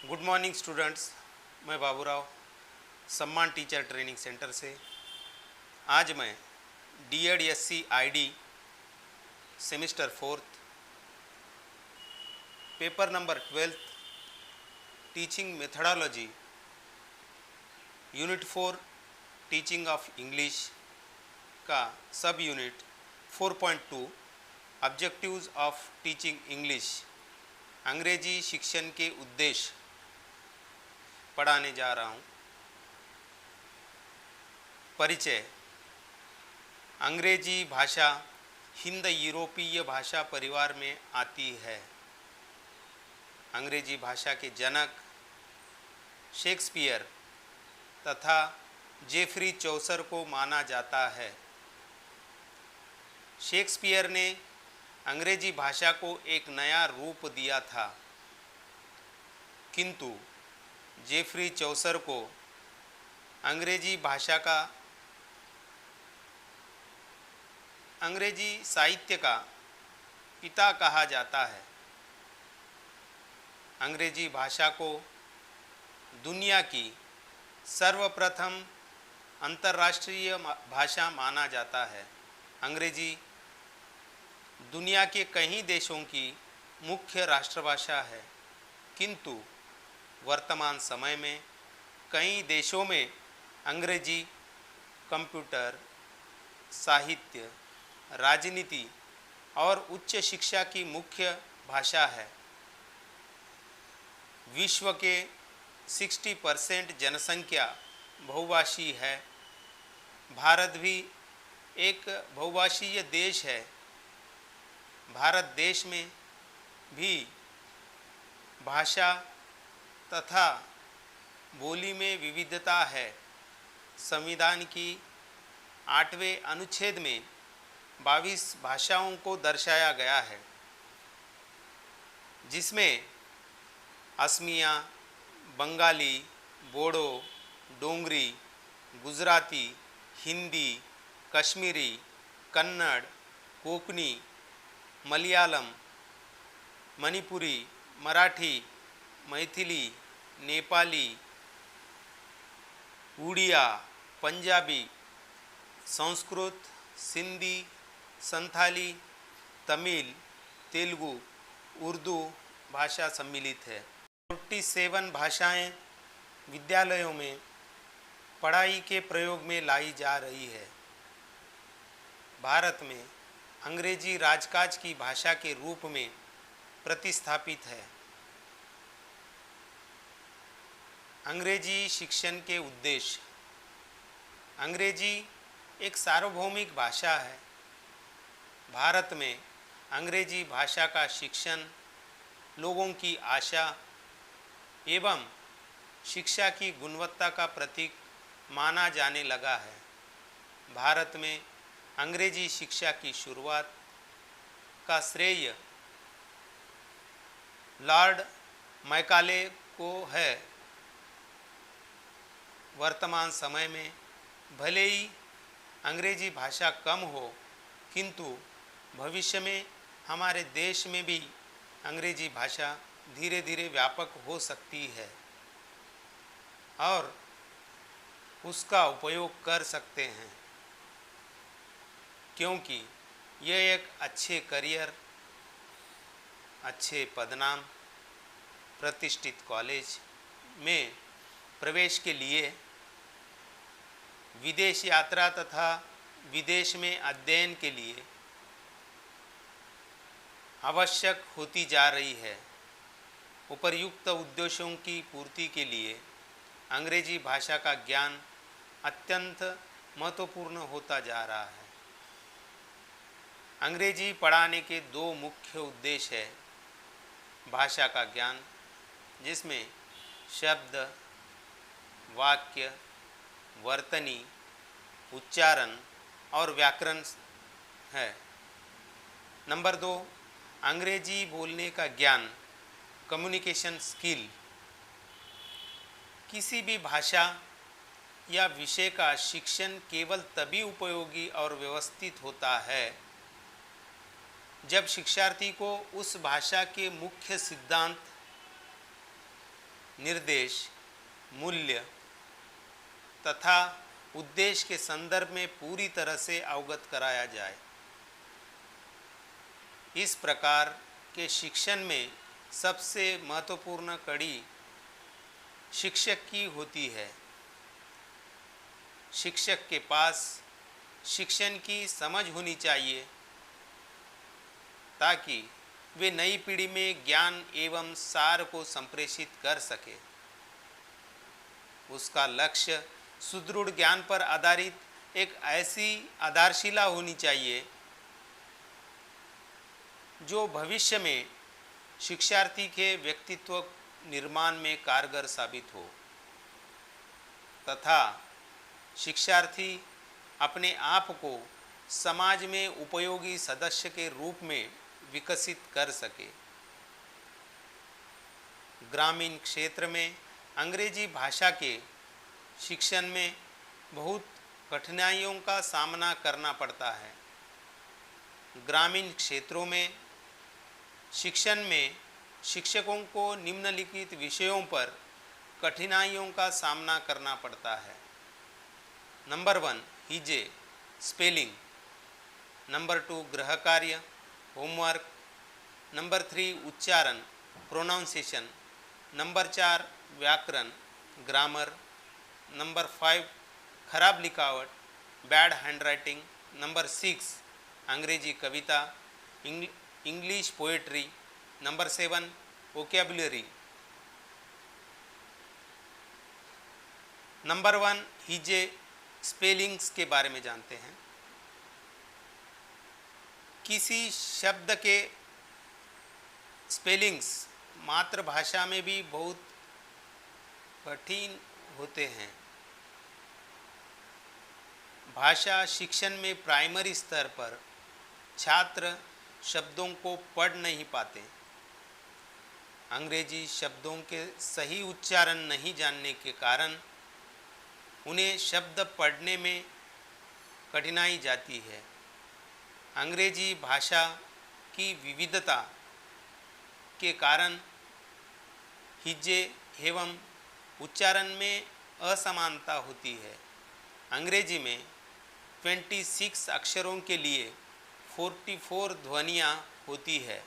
Good morning students. मैं बाबूराव सम्मान teacher training centre से आज मैं DEd. SC. ID. Semester 4th paper number 12 teaching methodology unit 4 teaching of English का sub unit 4.2 objectives of teaching English अंग्रेजी शिक्षण के उद्देश्य पढ़ाने जा रहा हूँ। परिचय। अंग्रेजी भाषा हिंद यूरोपीय भाषा परिवार में आती है। अंग्रेजी भाषा के जनक शेक्सपियर तथा जेफरी चौसर को माना जाता है। शेक्सपियर ने अंग्रेजी भाषा को एक नया रूप दिया था, किंतु जेफरी चौसर को अंग्रेजी भाषा का अंग्रेजी साहित्य का पिता कहा जाता है। अंग्रेजी भाषा को दुनिया की सर्वप्रथम अंतर्राष्ट्रीय भाषा माना जाता है। अंग्रेजी दुनिया के कई देशों की मुख्य राष्ट्रभाषा है, किंतु वर्तमान समय में कई देशों में अंग्रेजी कंप्यूटर, साहित्य, राजनीति और उच्च शिक्षा की मुख्य भाषा है। विश्व के 60% जनसंख्या बहुभाषी है। भारत भी एक बहुभाषीय देश है। भारत देश में भी भाषा तथा बोली में विविधता है। संविधान की 8वें अनुच्छेद में 22 भाषाओं को दर्शाया गया है, जिसमें असमिया, बंगाली, बोडो, डोंगरी, गुजराती, हिंदी, कश्मीरी, कन्नड़, कोंकणी, मलयालम, मणिपुरी, मराठी, मैथिली, नेपाली, उड़िया, पंजाबी, संस्कृत, सिंधी, संथाली, तमिल, तेलुगु, उर्दू भाषा सम्मिलित है। 47 भाषाएं विद्यालयों में पढ़ाई के प्रयोग में लाई जा रही है। भारत में अंग्रेजी राजकाज की भाषा के रूप में प्रतिस्थापित है। अंग्रेजी शिक्षण के उद्देश्य। अंग्रेजी एक सार्वभौमिक भाषा है। भारत में अंग्रेजी भाषा का शिक्षण लोगों की आशा एवं शिक्षा की गुणवत्ता का प्रतीक माना जाने लगा है। भारत में अंग्रेजी शिक्षा की शुरुआत का श्रेय लॉर्ड मैकाले को है। वर्तमान समय में भले ही अंग्रेजी भाषा कम हो, किंतु भविष्य में हमारे देश में भी अंग्रेजी भाषा धीरे धीरे व्यापक हो सकती है और उसका उपयोग कर सकते हैं, क्योंकि यह एक अच्छे करियर, अच्छे पदनाम, प्रतिष्ठित कॉलेज में प्रवेश के लिए विदेश यात्रा तथा विदेश में अध्ययन के लिए आवश्यक होती जा रही है। उपर्युक्त उद्देश्यों की पूर्ति के लिए अंग्रेजी भाषा का ज्ञान अत्यंत महत्वपूर्ण होता जा रहा है। अंग्रेजी पढ़ाने के दो मुख्य उद्देश्य है। भाषा का ज्ञान, जिसमें शब्द, वाक्य, वर्तनी, उच्चारण और व्याकरण है। नंबर 2, अंग्रेजी बोलने का ज्ञान, कम्युनिकेशन स्किल। किसी भी भाषा या विषय का शिक्षण केवल तभी उपयोगी और व्यवस्थित होता है जब शिक्षार्थी को उस भाषा के मुख्य सिद्धांत, निर्देश, मूल्य तथा उद्देश्य के संदर्भ में पूरी तरह से अवगत कराया जाए। इस प्रकार के शिक्षण में सबसे महत्वपूर्ण कड़ी शिक्षक की होती है। शिक्षक के पास शिक्षण की समझ होनी चाहिए ताकि वे नई पीढ़ी में ज्ञान एवं सार को संप्रेषित कर सके। उसका लक्ष्य सुदृढ़ ज्ञान पर आधारित एक ऐसी आधारशिला होनी चाहिए जो भविष्य में शिक्षार्थी के व्यक्तित्व निर्माण में कारगर साबित हो तथा शिक्षार्थी अपने आप को समाज में उपयोगी सदस्य के रूप में विकसित कर सके। ग्रामीण क्षेत्र में अंग्रेजी भाषा के शिक्षण में बहुत कठिनाइयों का सामना करना पड़ता है। ग्रामीण क्षेत्रों में शिक्षण में शिक्षकों को निम्नलिखित विषयों पर कठिनाइयों का सामना करना पड़ता है। नंबर 1 हिजे स्पेलिंग, नंबर 2 गृह कार्य होमवर्क, नंबर 3 उच्चारण प्रोनाउंसिएशन, नंबर 4 व्याकरण ग्रामर, नंबर 5 खराब लिखावट बैड हैंडराइटिंग, नंबर 6 अंग्रेजी कविता English poetry, number 7 vocabulary. Number 1 हिजे स्पेलिंग्स के बारे में जानते हैं। किसी शब्द के स्पेलिंग्स मातृभाषा में भी बहुत कठिन होते हैं। भाषा शिक्षण में प्राइमरी स्तर पर छात्र शब्दों को पढ़ नहीं पाते। अंग्रेजी शब्दों के सही उच्चारण नहीं जानने के कारण उन्हें शब्द पढ़ने में कठिनाई जाती है। अंग्रेजी भाषा की विविधता के कारण हिज्जे एवं उच्चारण में असमानता होती है। अंग्रेजी में 26 अक्षरों के लिए 44 ध्वनियाँ होती है।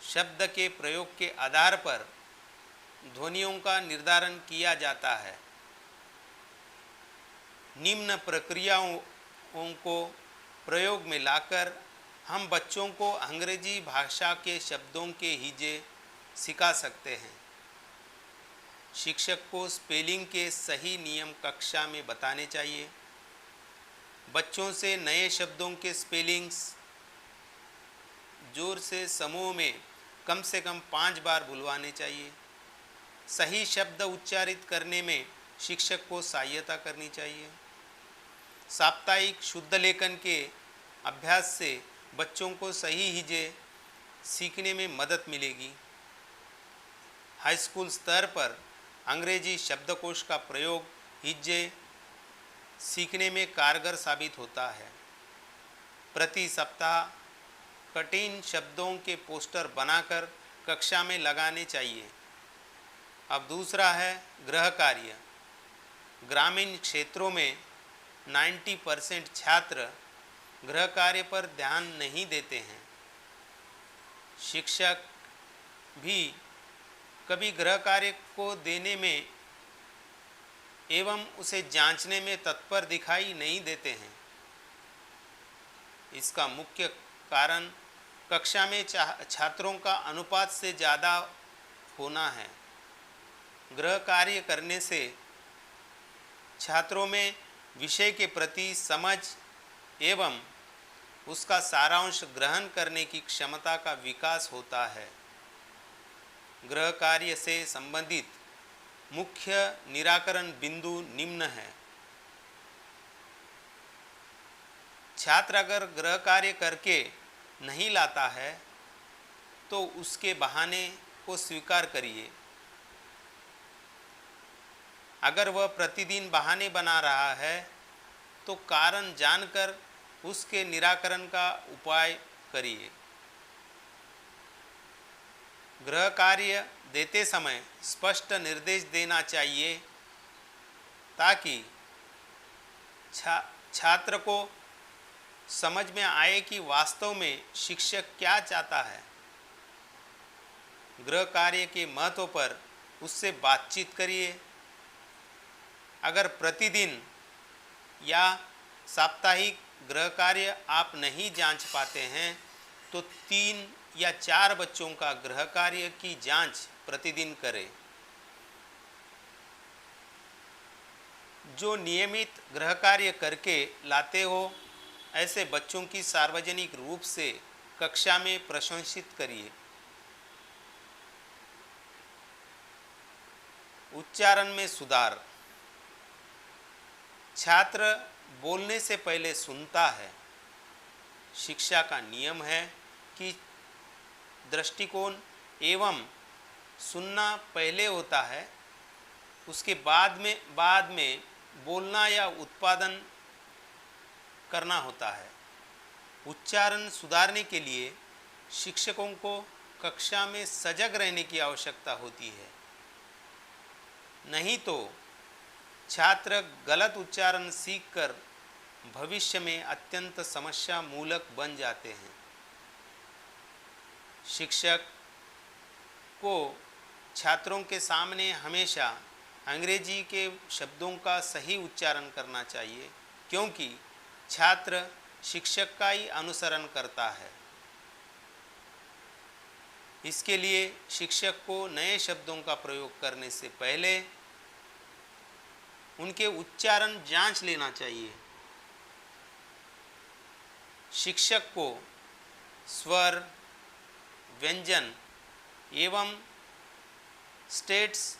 शब्द के प्रयोग के आधार पर ध्वनियों का निर्धारण किया जाता है। निम्न प्रक्रियाओं को प्रयोग में लाकर हम बच्चों को अंग्रेजी भाषा के शब्दों के हिज्जे सिखा सकते हैं। शिक्षक को स्पेलिंग के सही नियम कक्षा में बताने चाहिए। बच्चों से नए शब्दों के स्पेलिंग्स जोर से समूह में कम से कम 5 बार बुलवाने चाहिए। सही शब्द उच्चारित करने में शिक्षक को सहायता करनी चाहिए। साप्ताहिक शुद्ध लेखन के अभ्यास से बच्चों को सही हिज्जे सीखने में मदद मिलेगी। हाई स्कूल स्तर पर अंग्रेजी शब्दकोश का प्रयोग हिज्जे सीखने में कारगर साबित होता है। प्रति सप्ताह कठिन शब्दों के पोस्टर बनाकर कक्षा में लगाने चाहिए। अब दूसरा है गृह कार्य। ग्रामीण क्षेत्रों में 90% छात्र गृह कार्य पर ध्यान नहीं देते हैं। शिक्षक भी कभी गृह कार्य को देने में एवं उसे जांचने में तत्पर दिखाई नहीं देते हैं। इसका मुख्य कारण कक्षा में छात्रों का अनुपात से ज़्यादा होना है। गृह कार्य करने से छात्रों में विषय के प्रति समझ एवं उसका सारांश ग्रहण करने की क्षमता का विकास होता है। गृह कार्य से संबंधित मुख्य निराकरण बिंदु निम्न है। छात्र अगर गृह कार्य करके नहीं लाता है तो उसके बहाने को स्वीकार करिए। अगर वह प्रतिदिन बहाने बना रहा है तो कारण जानकर उसके निराकरण का उपाय करिए। गृह कार्य देते समय स्पष्ट निर्देश देना चाहिए ताकि छात्र को समझ में आए कि वास्तव में शिक्षक क्या चाहता है। गृह कार्य के महत्व पर उससे बातचीत करिए। अगर प्रतिदिन या साप्ताहिक गृह कार्य आप नहीं जांच पाते हैं तो 3 या 4 बच्चों का गृह कार्य की जांच प्रतिदिन करें। जो नियमित गृह कार्य करके लाते हो ऐसे बच्चों की सार्वजनिक रूप से कक्षा में प्रशंसित करिए। उच्चारण में सुधार। छात्र बोलने से पहले सुनता है। शिक्षा का नियम है कि दृष्टिकोण एवं सुनना पहले होता है, उसके बाद में बोलना या उत्पादन करना होता है। उच्चारण सुधारने के लिए शिक्षकों को कक्षा में सजग रहने की आवश्यकता होती है, नहीं तो छात्र गलत उच्चारण सीखकर भविष्य में अत्यंत समस्या मूलक बन जाते हैं। शिक्षक को छात्रों के सामने हमेशा अंग्रेजी के शब्दों का सही उच्चारण करना चाहिए, क्योंकि छात्र शिक्षक का ही अनुसरण करता है। इसके लिए शिक्षक को नए शब्दों का प्रयोग करने से पहले उनके उच्चारण जांच लेना चाहिए। शिक्षक को स्वर, व्यंजन एवं स्टेट्स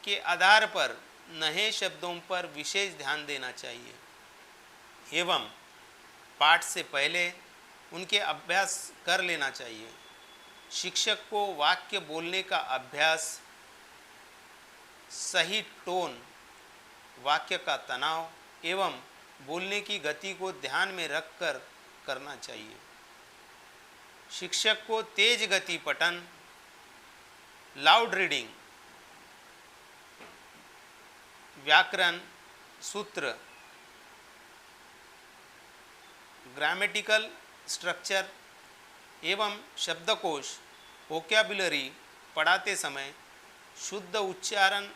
के आधार पर नए शब्दों पर विशेष ध्यान देना चाहिए एवं पाठ से पहले उनके अभ्यास कर लेना चाहिए। शिक्षक को वाक्य बोलने का अभ्यास, सही टोन, वाक्य का तनाव एवं बोलने की गति को ध्यान में रखकर करना चाहिए। शिक्षक को तेज गति पठन, लाउड रीडिंग, व्याकरण, सूत्र, ग्रामेटिकल स्ट्रक्चर एवं शब्दकोश, वोकैबुलरी पढ़ाते समय शुद्ध उच्चारण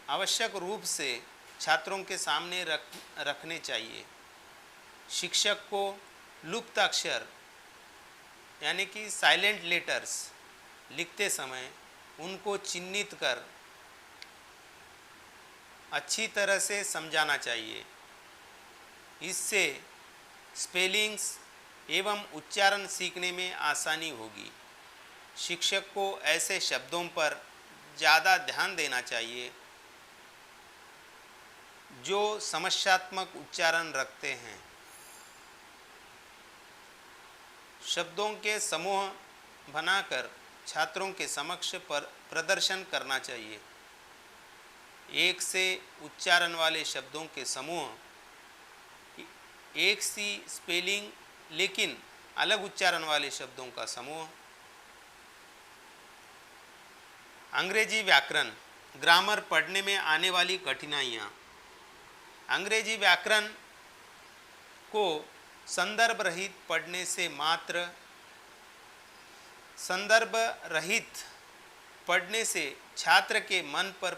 आवश्यक रूप से छात्रों के सामने रखने चाहिए। शिक्षक को लुप्त अक्षर यानी कि साइलेंट लेटर्स लिखते समय उनको चिन्हित कर अच्छी तरह से समझाना चाहिए। इससे स्पेलिंग्स एवं उच्चारण सीखने में आसानी होगी। शिक्षक को ऐसे शब्दों पर ज़्यादा ध्यान देना चाहिए जो समस्यात्मक उच्चारण रखते हैं। शब्दों के समूह बनाकर छात्रों के समक्ष प्रदर्शन करना चाहिए। एक से उच्चारण वाले शब्दों के समूह, एक सी स्पेलिंग लेकिन अलग उच्चारण वाले शब्दों का समूह। अंग्रेजी व्याकरण, ग्रामर पढ़ने में आने वाली कठिनाइयाँ। अंग्रेजी व्याकरण को संदर्भ रहित पढ़ने से मात्र संदर्भ रहित पढ़ने से छात्र के मन पर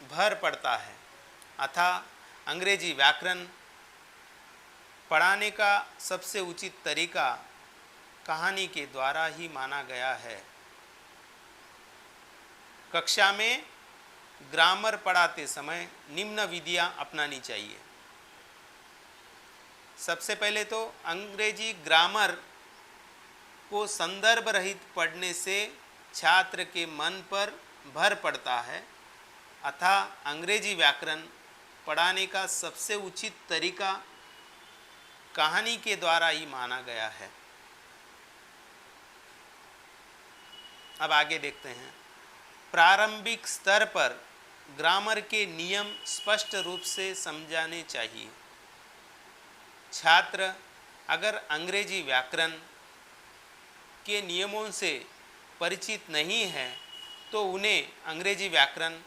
भर पड़ता है। अतः अंग्रेजी व्याकरण पढ़ाने का सबसे उचित तरीका कहानी के द्वारा ही माना गया है। कक्षा में ग्रामर पढ़ाते समय निम्न विधियां अपनानी चाहिए। सबसे पहले तो अंग्रेजी ग्रामर को संदर्भ रहित पढ़ने से छात्र के मन पर भर पड़ता है। अतः अंग्रेजी व्याकरण पढ़ाने का सबसे उचित तरीका कहानी के द्वारा ही माना गया है। अब आगे देखते हैं। प्रारंभिक स्तर पर ग्रामर के नियम स्पष्ट रूप से समझाने चाहिए। छात्र अगर अंग्रेजी व्याकरण के नियमों से परिचित नहीं है तो उन्हें अंग्रेजी व्याकरण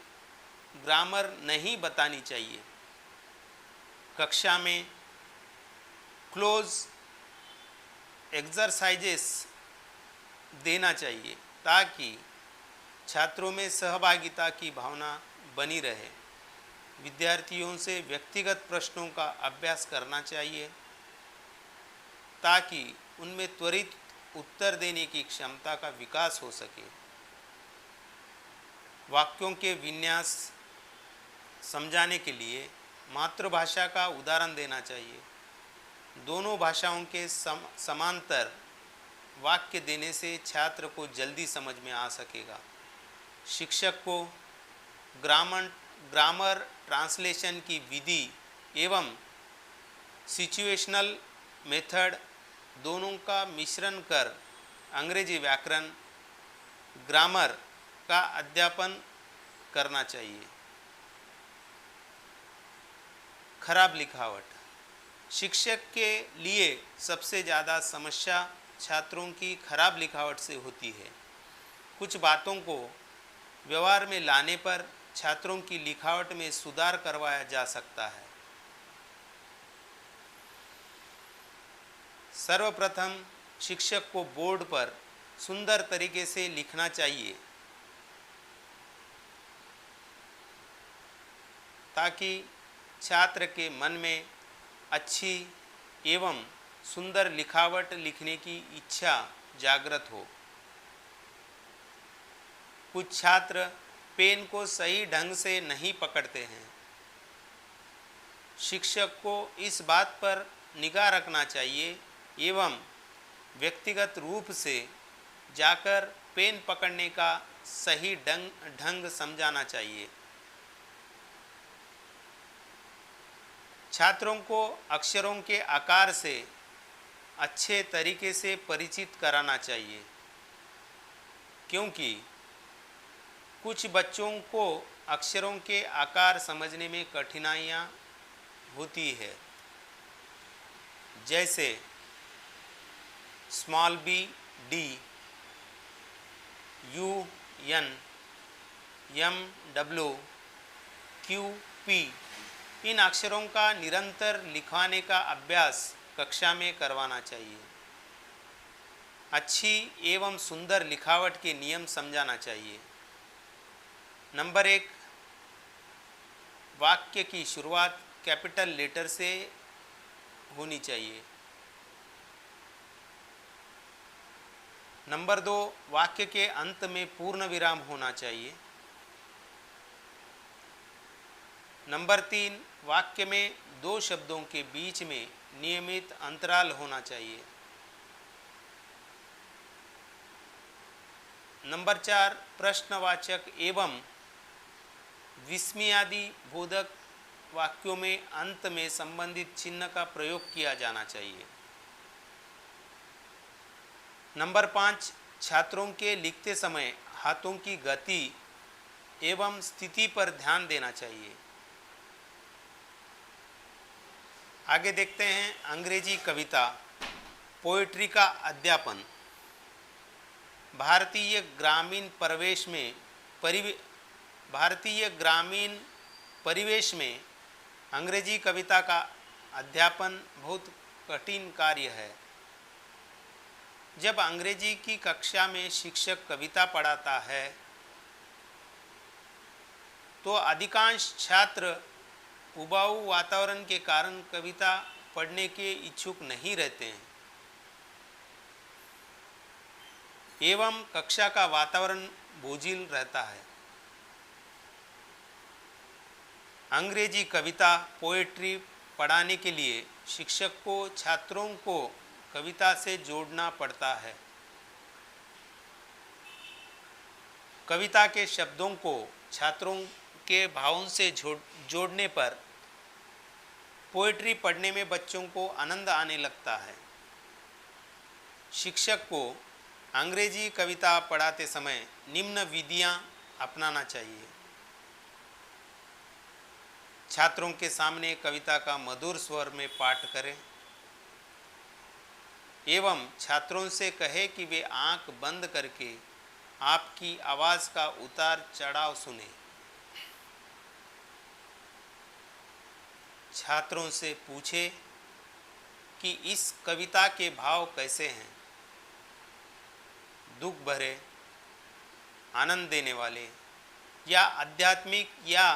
ग्रामर नहीं बतानी चाहिए। कक्षा में क्लोज एक्सरसाइजेस देना चाहिए ताकि छात्रों में सहभागिता की भावना बनी रहे। विद्यार्थियों से व्यक्तिगत प्रश्नों का अभ्यास करना चाहिए ताकि उनमें त्वरित उत्तर देने की क्षमता का विकास हो सके। वाक्यों के विन्यास समझाने के लिए मातृभाषा का उदाहरण देना चाहिए। दोनों भाषाओं के समांतर वाक्य देने से छात्र को जल्दी समझ में आ सकेगा। शिक्षक को ग्रामर ट्रांसलेशन की विधि एवं सिचुएशनल मेथड दोनों का मिश्रण कर अंग्रेजी व्याकरण ग्रामर का अध्यापन करना चाहिए। खराब लिखावट। शिक्षक के लिए सबसे ज़्यादा समस्या छात्रों की खराब लिखावट से होती है। कुछ बातों को व्यवहार में लाने पर छात्रों की लिखावट में सुधार करवाया जा सकता है। सर्वप्रथम शिक्षक को बोर्ड पर सुंदर तरीके से लिखना चाहिए ताकि छात्र के मन में अच्छी एवं सुंदर लिखावट लिखने की इच्छा जागृत हो। कुछ छात्र पेन को सही ढंग से नहीं पकड़ते हैं। शिक्षक को इस बात पर निगाह रखना चाहिए एवं व्यक्तिगत रूप से जाकर पेन पकड़ने का सही ढंग समझाना चाहिए। छात्रों को अक्षरों के आकार से अच्छे तरीके से परिचित कराना चाहिए क्योंकि कुछ बच्चों को अक्षरों के आकार समझने में कठिनाइयाँ होती है, जैसे small b d, u n, m w, q p। इन अक्षरों का निरंतर लिखवाने का अभ्यास कक्षा में करवाना चाहिए। अच्छी एवं सुंदर लिखावट के नियम समझाना चाहिए। नंबर 1, वाक्य की शुरुआत कैपिटल लेटर से होनी चाहिए। नंबर 2, वाक्य के अंत में पूर्ण विराम होना चाहिए। नंबर 3, वाक्य में 2 शब्दों के बीच में नियमित अंतराल होना चाहिए। नंबर 4, प्रश्नवाचक एवं विस्मयादि बोधक वाक्यों में अंत में संबंधित चिन्ह का प्रयोग किया जाना चाहिए। नंबर 5, छात्रों के लिखते समय हाथों की गति एवं स्थिति पर ध्यान देना चाहिए। आगे देखते हैं अंग्रेजी कविता पोएट्री का अध्यापन। भारतीय ग्रामीण परिवेश में अंग्रेजी कविता का अध्यापन बहुत कठिन कार्य है। जब अंग्रेजी की कक्षा में शिक्षक कविता पढ़ाता है तो अधिकांश छात्र उबाऊ वातावरण के कारण कविता पढ़ने के इच्छुक नहीं रहते हैं एवं कक्षा का वातावरण बोझिल रहता है। अंग्रेजी कविता पोएट्री पढ़ाने के लिए शिक्षक को छात्रों को कविता से जोड़ना पड़ता है। कविता के शब्दों को छात्रों के भावों से जोड़ने पर पोएट्री पढ़ने में बच्चों को आनंद आने लगता है। शिक्षक को अंग्रेजी कविता पढ़ाते समय निम्न विधियां अपनाना चाहिए। छात्रों के सामने कविता का मधुर स्वर में पाठ करें। एवं छात्रों से कहे कि वे आंख बंद करके आपकी आवाज़ का उतार चढ़ाव सुने। छात्रों से पूछे कि इस कविता के भाव कैसे हैं, दुख भरे, आनंद देने वाले या आध्यात्मिक या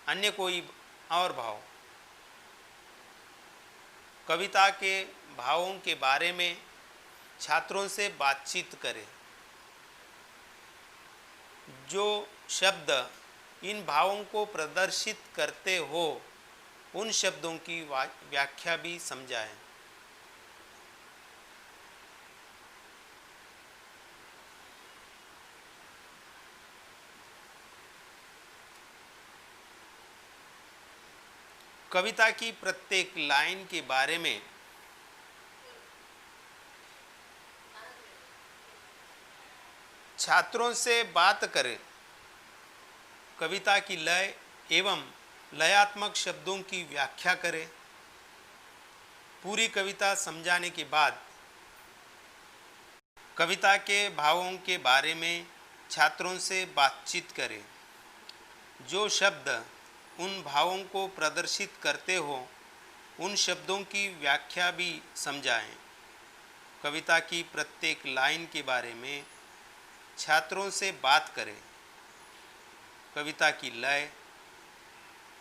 अन्य कोई और भाव। कविता के भावों के बारे में छात्रों से बातचीत करें। जो शब्द इन भावों को प्रदर्शित करते हो उन शब्दों की व्याख्या भी समझाएं। कविता की प्रत्येक लाइन के बारे में छात्रों से बात करें। कविता की लय एवं लयात्मक शब्दों की व्याख्या करें। पूरी कविता समझाने के बाद कविता के भावों के बारे में छात्रों से बातचीत करें। जो शब्द उन भावों को प्रदर्शित करते हो उन शब्दों की व्याख्या भी समझाएं। कविता की प्रत्येक लाइन के बारे में छात्रों से बात करें। कविता की लय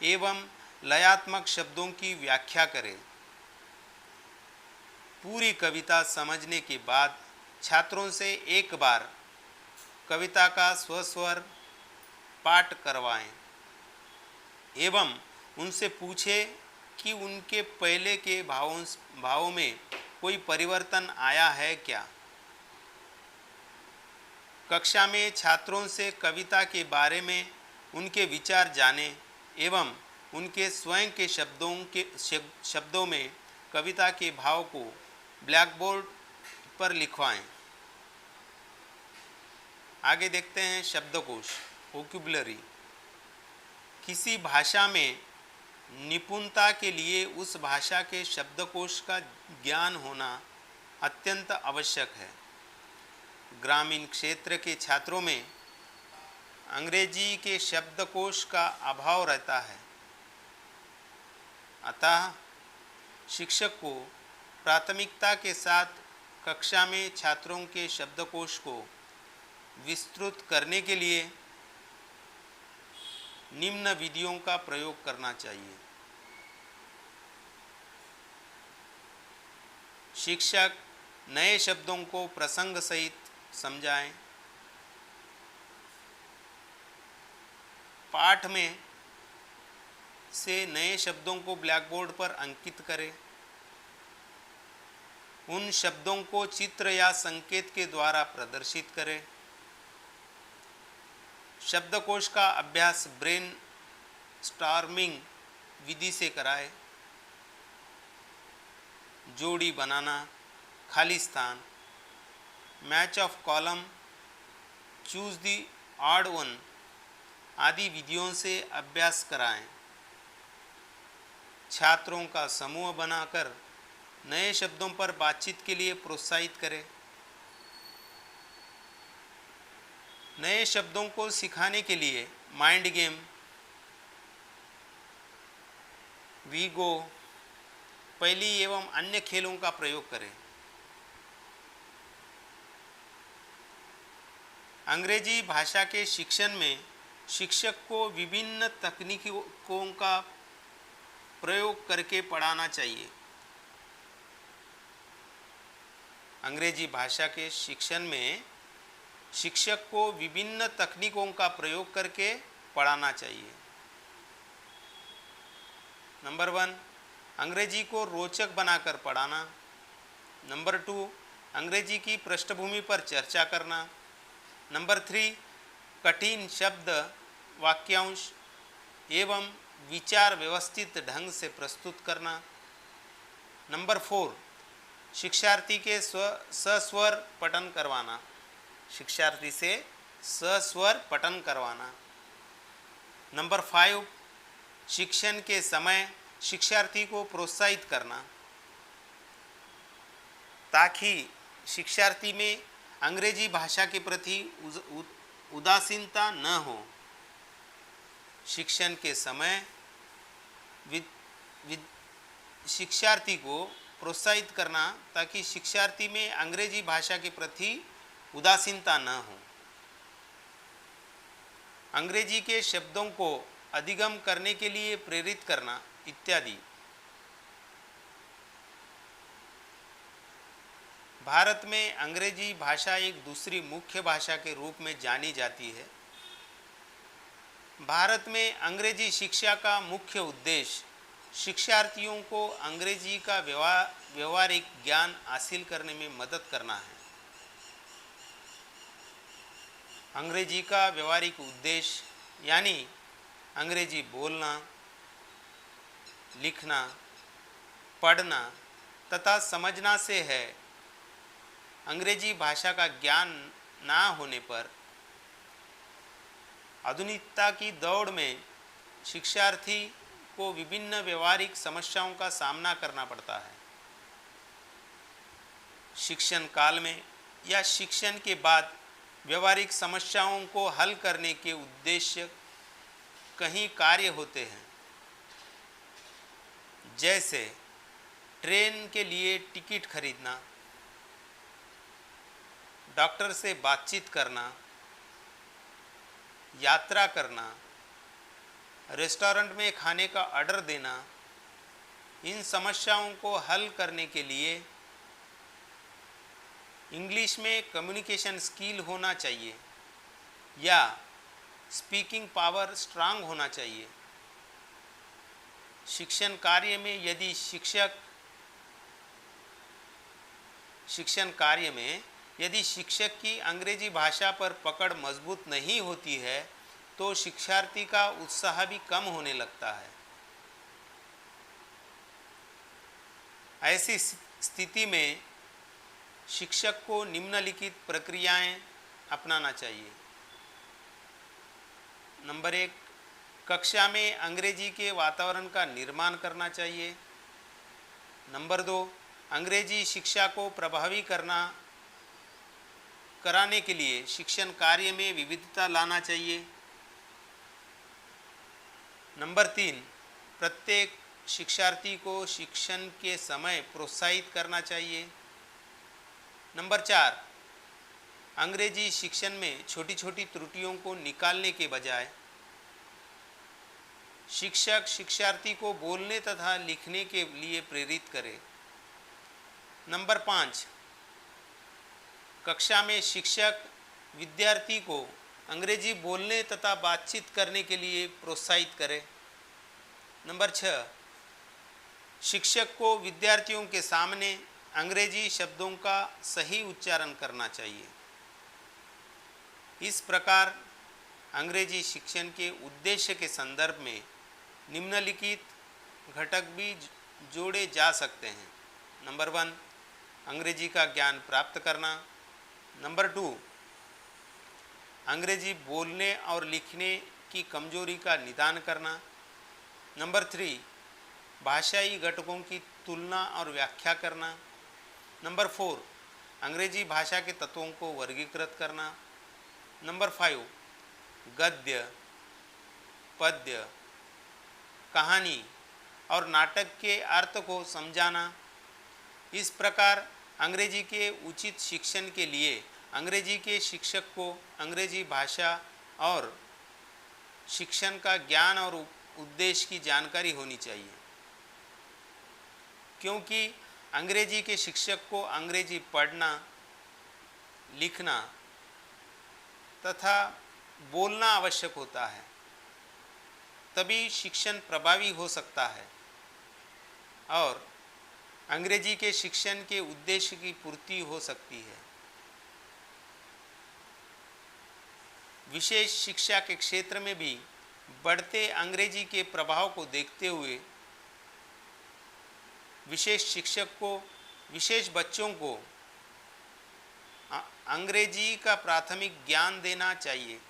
एवं लयात्मक शब्दों की व्याख्या करें। पूरी कविता समझने के बाद छात्रों से एक बार कविता का स्वस्वर पाठ करवाएं एवं उनसे पूछे कि उनके पहले के भावों में कोई परिवर्तन आया है क्या। कक्षा में छात्रों से कविता के बारे में उनके विचार जानें एवं उनके स्वयं के शब्दों में कविता के भाव को ब्लैक बोर्ड पर लिखवाएं। आगे देखते हैं शब्दकोश, वोकैब्युलरी। किसी भाषा में निपुणता के लिए उस भाषा के शब्दकोश का ज्ञान होना अत्यंत आवश्यक है। ग्रामीण क्षेत्र के छात्रों में अंग्रेजी के शब्दकोश का अभाव रहता है। अतः शिक्षक को प्राथमिकता के साथ कक्षा में छात्रों के शब्दकोश को विस्तृत करने के लिए निम्न विधियों का प्रयोग करना चाहिए। शिक्षक नए शब्दों को प्रसंग सहित समझाएं। पाठ में से नए शब्दों को ब्लैक बोर्ड पर अंकित करें। उन शब्दों को चित्र या संकेत के द्वारा प्रदर्शित करें। शब्दकोश का अभ्यास ब्रेन स्टॉर्मिंग विधि से कराएं। जोड़ी बनाना, खाली स्थान, match of column, choose the odd one आदि विधियों से अभ्यास कराएं। छात्रों का समूह बनाकर नए शब्दों पर बातचीत के लिए प्रोत्साहित करें। नए शब्दों को सिखाने के लिए माइंड गेम, वीगो, पहेली एवं अन्य खेलों का प्रयोग करें। अंग्रेजी भाषा के शिक्षण में शिक्षक को विभिन्न तकनीकों का प्रयोग करके पढ़ाना चाहिए। अंग्रेजी भाषा के शिक्षण में शिक्षक को विभिन्न तकनीकों का प्रयोग करके पढ़ाना चाहिए। नंबर 1, अंग्रेजी को रोचक बनाकर पढ़ाना। नंबर 2, अंग्रेजी की पृष्ठभूमि पर चर्चा करना। नंबर 3, कठिन शब्द, वाक्यांश एवं विचार व्यवस्थित ढंग से प्रस्तुत करना। नंबर 4, शिक्षार्थी के सस्वर पठन करवाना। शिक्षार्थी से सस्वर पठन करवाना। नंबर 5, शिक्षण के समय शिक्षार्थी को प्रोत्साहित करना। ताकि शिक्षार्थी में अंग्रेजी भाषा के प्रति उदासीनता न हो। शिक्षण के समय शिक्षार्थी को प्रोत्साहित करना ताकि शिक्षार्थी में अंग्रेजी भाषा के प्रति उदासीनता न हो। अंग्रेजी के शब्दों को अधिगम करने के लिए प्रेरित करना इत्यादि। भारत में अंग्रेजी भाषा एक दूसरी मुख्य भाषा के रूप में जानी जाती है। भारत में अंग्रेजी शिक्षा का मुख्य उद्देश्य शिक्षार्थियों को अंग्रेजी का व्यवहारिक ज्ञान हासिल करने में मदद करना है। अंग्रेजी का व्यवहारिक उद्देश्य यानी अंग्रेजी बोलना, लिखना, पढ़ना तथा समझना से है। अंग्रेजी भाषा का ज्ञान ना होने पर आधुनिकता की दौड़ में शिक्षार्थी को विभिन्न व्यवहारिक समस्याओं का सामना करना पड़ता है। शिक्षण काल में या शिक्षण के बाद व्यवहारिक समस्याओं को हल करने के उद्देश्य कई कार्य होते हैं, जैसे ट्रेन के लिए टिकट खरीदना, डॉक्टर से बातचीत करना, यात्रा करना, रेस्टोरेंट में खाने का ऑर्डर देना। इन समस्याओं को हल करने के लिए इंग्लिश में कम्युनिकेशन स्किल होना चाहिए या स्पीकिंग पावर स्ट्रांग होना चाहिए। शिक्षण कार्य में यदि शिक्षक की अंग्रेजी भाषा पर पकड़ मजबूत नहीं होती है तो शिक्षार्थी का उत्साह भी कम होने लगता है। ऐसी स्थिति में शिक्षक को निम्नलिखित प्रक्रियाएं अपनाना चाहिए। नंबर 1, कक्षा में अंग्रेजी के वातावरण का निर्माण करना चाहिए। नंबर 2, अंग्रेजी शिक्षा को प्रभावी कराने के लिए शिक्षण कार्य में विविधता लाना चाहिए। नंबर 3, प्रत्येक शिक्षार्थी को शिक्षण के समय प्रोत्साहित करना चाहिए। नंबर 4, अंग्रेजी शिक्षण में छोटी छोटी त्रुटियों को निकालने के बजाय शिक्षक शिक्षार्थी को बोलने तथा लिखने के लिए प्रेरित करे। नंबर 5, कक्षा में शिक्षक विद्यार्थी को अंग्रेजी बोलने तथा बातचीत करने के लिए प्रोत्साहित करे। नंबर 6, शिक्षक को विद्यार्थियों के सामने अंग्रेजी शब्दों का सही उच्चारण करना चाहिए। इस प्रकार अंग्रेजी शिक्षण के उद्देश्य के संदर्भ में निम्नलिखित घटक भी जोड़े जा सकते हैं। नंबर 1, अंग्रेजी का ज्ञान प्राप्त करना। नंबर 2, अंग्रेजी बोलने और लिखने की कमजोरी का निदान करना। नंबर 3, भाषाई घटकों की तुलना और व्याख्या करना। नंबर 4, अंग्रेजी भाषा के तत्वों को वर्गीकृत करना। नंबर 5, गद्य, पद्य, कहानी और नाटक के अर्थ को समझाना। इस प्रकार अंग्रेजी के उचित शिक्षण के लिए अंग्रेजी के शिक्षक को अंग्रेजी भाषा और शिक्षण का ज्ञान और उद्देश्य की जानकारी होनी चाहिए, क्योंकि अंग्रेजी के शिक्षक को अंग्रेजी पढ़ना, लिखना तथा बोलना आवश्यक होता है, तभी शिक्षण प्रभावी हो सकता है और अंग्रेजी के शिक्षण के उद्देश्य की पूर्ति हो सकती है। विशेष शिक्षा के क्षेत्र में भी बढ़ते अंग्रेजी के प्रभाव को देखते हुए विशेष बच्चों को अंग्रेजी का प्राथमिक ज्ञान देना चाहिए।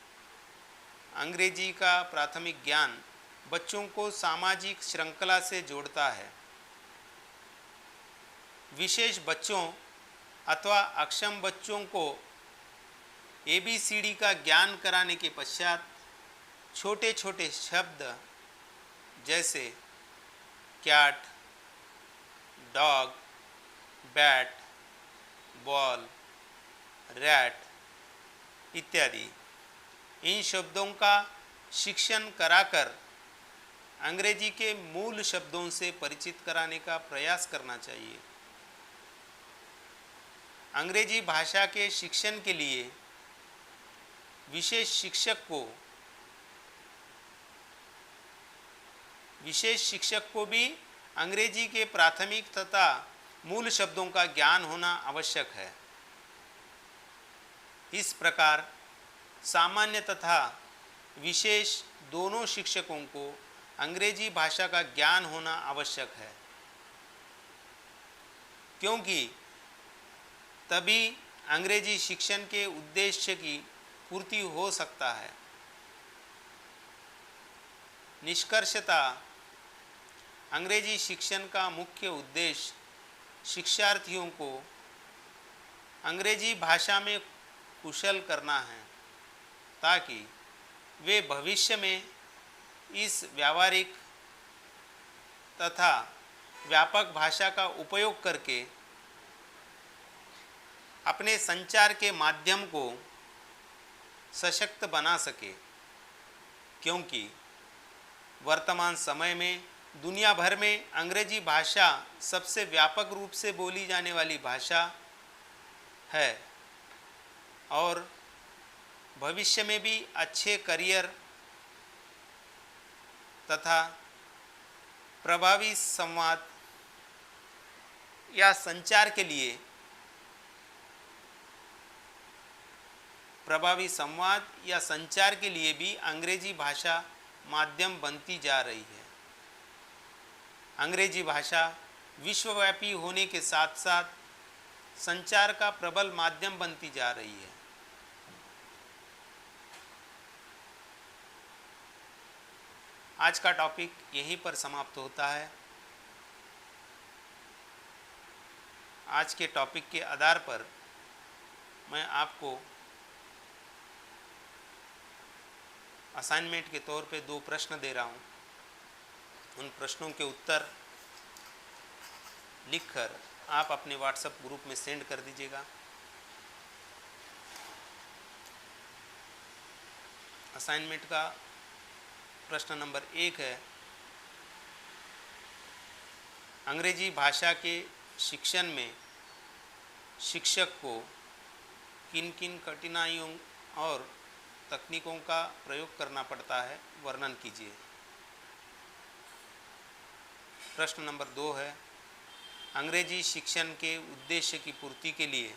अंग्रेजी का प्राथमिक ज्ञान बच्चों को सामाजिक श्रृंखला से जोड़ता है। विशेष बच्चों अथवा अक्षम बच्चों को ABCD का ज्ञान कराने के पश्चात छोटे छोटे शब्द जैसे cat, dog, bat, ball, rat इत्यादि इन शब्दों का शिक्षण कराकर अंग्रेजी के मूल शब्दों से परिचित कराने का प्रयास करना चाहिए। अंग्रेजी भाषा के शिक्षण के लिए विशेष शिक्षक को भी अंग्रेजी के प्राथमिक तथा मूल शब्दों का ज्ञान होना आवश्यक है। इस प्रकार सामान्य तथा विशेष दोनों शिक्षकों को अंग्रेजी भाषा का ज्ञान होना आवश्यक है, क्योंकि तभी अंग्रेजी शिक्षण के उद्देश्य की पूर्ति हो सकता है। निष्कर्षतः अंग्रेजी शिक्षण का मुख्य उद्देश्य शिक्षार्थियों को अंग्रेजी भाषा में कुशल करना है, ताकि वे भविष्य में इस व्यावहारिक तथा व्यापक भाषा का उपयोग करके अपने संचार के माध्यम को सशक्त बना सके, क्योंकि वर्तमान समय में दुनिया भर में अंग्रेजी भाषा सबसे व्यापक रूप से बोली जाने वाली भाषा है और भविष्य में भी अच्छे करियर तथा प्रभावी संवाद या संचार के लिए भी अंग्रेजी भाषा माध्यम बनती जा रही है। अंग्रेजी भाषा विश्वव्यापी होने के साथ साथ संचार का प्रबल माध्यम बनती जा रही है। आज का टॉपिक यहीं पर समाप्त होता है। आज के टॉपिक के आधार पर मैं आपको असाइनमेंट के तौर पे 2 प्रश्न दे रहा हूँ। उन प्रश्नों के उत्तर लिखकर आप अपने व्हाट्सएप ग्रुप में सेंड कर दीजिएगा। असाइनमेंट का प्रश्न नंबर 1 है, अंग्रेजी भाषा के शिक्षण में शिक्षक को किन किन कठिनाइयों और तकनीकों का प्रयोग करना पड़ता है, वर्णन कीजिए। प्रश्न नंबर 2 है, अंग्रेजी शिक्षण के उद्देश्य की पूर्ति के लिए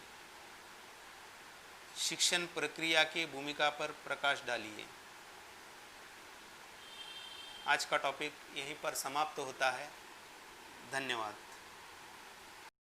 शिक्षण प्रक्रिया की भूमिका पर प्रकाश डालिए। आज का टॉपिक यहीं पर समाप्त होता है। धन्यवाद।